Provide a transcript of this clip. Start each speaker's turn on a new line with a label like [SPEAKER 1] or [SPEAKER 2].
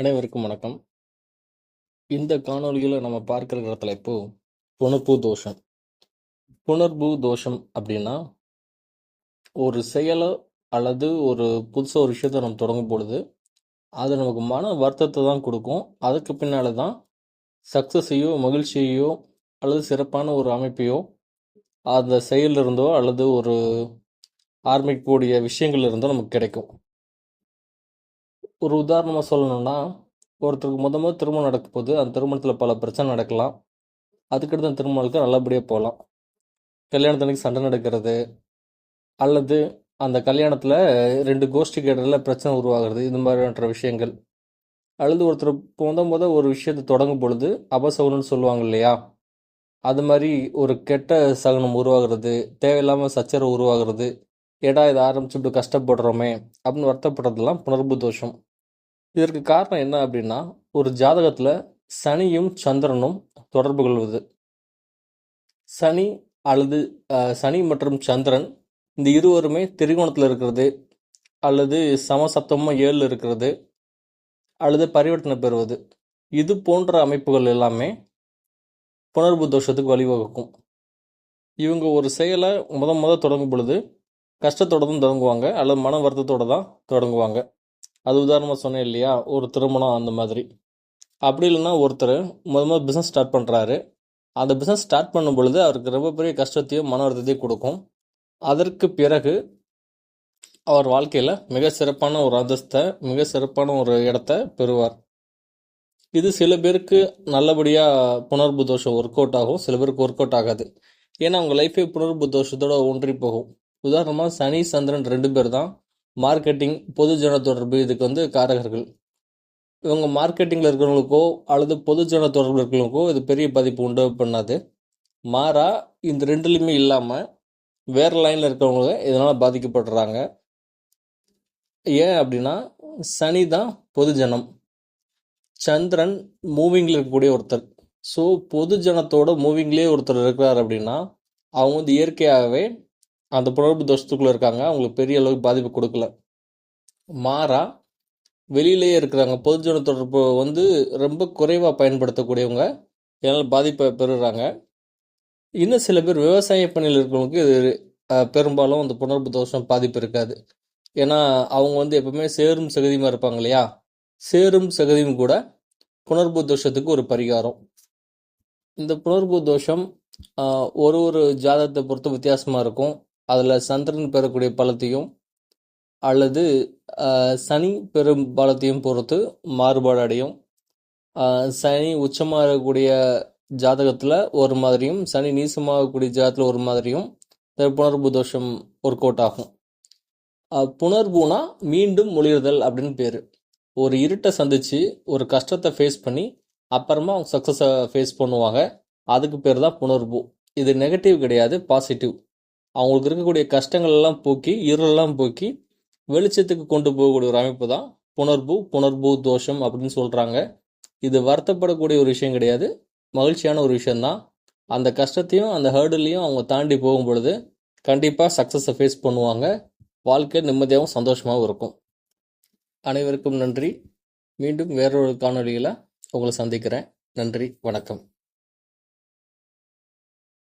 [SPEAKER 1] அனைவருக்கும் வணக்கம். இந்த காணொளியில் நம்ம பார்க்கிற தலைப்பு புணர்பூ தோஷம். புணர்பூ தோஷம் அப்படின்னா, ஒரு செயலோ அல்லது ஒரு புதுசாக ஒரு விஷயத்தை நம்ம தொடங்கும் பொழுது அது நமக்கு மன வருத்தத்தை தான் கொடுக்கும். அதுக்கு பின்னால் தான் சக்ஸஸையோ மகிழ்ச்சியையோ அல்லது சிறப்பான ஒரு அமைப்பையோ அந்த செயலிருந்தோ அல்லது ஒரு ஆரம்பிக்கக்கூடிய விஷயங்கள் இருந்தோ நமக்கு கிடைக்கும். ஒரு உதாரணமாக சொல்லணும்னா, ஒருத்தருக்கு முதல் திருமணம் நடக்கும் போது அந்த திருமணத்தில் பல பிரச்சனை நடக்கலாம். அதுக்கடுத்து அந்த திருமணத்துக்கு நல்லபடியாக போகலாம். கல்யாணத்தன்னைக்கு சண்டை நடக்கிறது, அல்லது அந்த கல்யாணத்தில் 2 கோஷ்டிக்கு இடையில பிரச்சனை உருவாகிறது, இது மாதிரியான விஷயங்கள். அல்லது ஒருத்தர் ஒரு விஷயத்தை தொடங்கும் பொழுது அபசகுனம்னு சொல்லுவாங்க இல்லையா, அது மாதிரி ஒரு கெட்ட சகுனம் உருவாகிறது, தேவையில்லாமல் சச்சரவு உருவாகிறது, ஏடா இதை ஆரம்பிச்சு இப்படி கஷ்டப்படுறோமே அப்படின்னு வருத்தப்படுறதுலாம் புணர்பூ தோஷம். இதற்கு காரணம் என்ன அப்படின்னா, ஒரு ஜாதகத்தில் சனியும் சந்திரனும் தொடர்பு கொள்வது. சனி அல்லது சனி மற்றும் சந்திரன் இந்த இருவருமே திரிகோணத்தில் இருக்கிறது, அல்லது சமசப்தமாக 7 இருக்கிறது, அல்லது பரிவர்த்தனை பெறுவது, இது போன்ற அமைப்புகள் எல்லாமே புணர்பூ தோஷத்துக்கு வழிவகுக்கும். இவங்க ஒரு செயலை முத தொடங்கும் பொழுது கஷ்டத்தோட தான் தொடங்குவாங்க, அல்லது மன வருத்தத்தோடு தான் தொடங்குவாங்க. அது உதாரணமாக சொன்னேன் இல்லையா, ஒரு திருமணம் அந்த மாதிரி. அப்படி இல்லைன்னா ஒருத்தர் முதல் பிஸ்னஸ் ஸ்டார்ட் பண்ணுறாரு. அந்த பிஸ்னஸ் ஸ்டார்ட் பண்ணும் பொழுது அவருக்கு ரொம்ப பெரிய கஷ்டத்தையும் மன வருத்தத்தையும் கொடுக்கும். அதற்கு பிறகு அவர் வாழ்க்கையில் மிக சிறப்பான ஒரு அந்தஸ்தை, மிக சிறப்பான ஒரு இடத்த பெறுவார். இது சில பேருக்கு நல்லபடியாக புணர்பூ தோஷம் ஒர்க் அவுட் ஆகும், சில பேருக்கு ஒர்க் அவுட் ஆகாது. ஏன்னா அவங்க லைஃபே புணர்பூ தோஷத்தோட ஒன்றி போகும். உதாரணமாக சனி சந்திரன் 2 பேர் தான் மார்க்கெட்டிங், பொதுஜன தொடர்பு இதுக்கு காரகர்கள். இவங்க மார்க்கெட்டிங்கில் இருக்கிறவங்களுக்கோ அல்லது பொதுஜன தொடர்பு இருக்கிறவங்களுக்கோ இது பெரிய பாதிப்பு உண்டு பண்ணாது. மாறா இந்த ரெண்டுலையுமே இல்லாமல் வேறு லைனில் இருக்கிறவங்க இதனால் பாதிக்கப்படுறாங்க. ஏன் அப்படின்னா, சனி தான் பொதுஜனம், சந்திரன் மூவிங்கில் இருக்கக்கூடிய ஒருத்தர். ஸோ பொதுஜனத்தோட மூவிங்லேயே ஒருத்தர் இருக்கிறார் அப்படின்னா, அவங்க இயற்கையாகவே அந்த புணர்பூ தோஷத்துக்குள்ளே இருக்காங்க, அவங்களுக்கு பெரிய அளவுக்கு பாதிப்பு கொடுக்கல. மாறா வெளியிலேயே இருக்கிறாங்க, பொதுஜன தொடர்பு ரொம்ப குறைவாக பயன்படுத்தக்கூடியவங்க இதனால் பாதிப்பை பெறுறாங்க. இன்னும் சில பேர் விவசாய பணியில் இருக்கிறவங்களுக்கு இது பெரும்பாலும் அந்த புணர்பூ தோஷம் பாதிப்பு இருக்காது. ஏன்னா அவங்க எப்பவுமே சேரும் சகதியுமா இருப்பாங்க இல்லையா, சேரும் சகதியும் கூட புணர்பூ தோஷத்துக்கு ஒரு பரிகாரம். இந்த புணர்பூ தோஷம் ஒரு ஜாதகத்தை பொறுத்து வித்தியாசமாக இருக்கும். அதில் சந்திரன் பெறக்கூடிய பலத்தையும் அல்லது சனி பெரும் பலத்தையும் பொறுத்து மாறுபாடு அடையும். சனி உச்சமாக இருக்கக்கூடிய ஜாதகத்தில் ஒரு மாதிரியும், சனி நீசமாகக்கூடிய ஜாதகத்தில் ஒரு மாதிரியும் புணர்பூ தோஷம் ஒர்க் அவுட் ஆகும். புணர்பூனா மீண்டும் ஒளிர்தல் அப்படின்னு பேர். ஒரு இருட்டை சந்தித்து ஒரு கஷ்டத்தை ஃபேஸ் பண்ணி அப்புறமா அவங்க சக்ஸஸை ஃபேஸ் பண்ணுவாங்க, அதுக்கு பேர் தான் புணர்பூ. இது நெகட்டிவ் கிடையாது, பாசிட்டிவ். அவங்களுக்கு இருக்கக்கூடிய கஷ்டங்கள் எல்லாம் போக்கி, இருளெல்லாம் போக்கி வெளிச்சத்துக்கு கொண்டு போகக்கூடிய ஒரு அமைப்பு தான் புணர்பூ தோஷம் அப்படின்னு சொல்கிறாங்க. இது வருத்தப்படக்கூடிய ஒரு விஷயம் கிடையாது, மகிழ்ச்சியான ஒரு விஷயந்தான். அந்த கஷ்டத்தையும் அந்த ஹேர்டிலையும் அவங்க தாண்டி போகும் பொழுது கண்டிப்பாக சக்ஸஸை ஃபேஸ் பண்ணுவாங்க, வாழ்க்கை நிம்மதியாகவும் சந்தோஷமாகவும் இருக்கும். அனைவருக்கும் நன்றி. மீண்டும் வேறொரு காணொலியில் உங்களை சந்திக்கிறேன். நன்றி, வணக்கம்.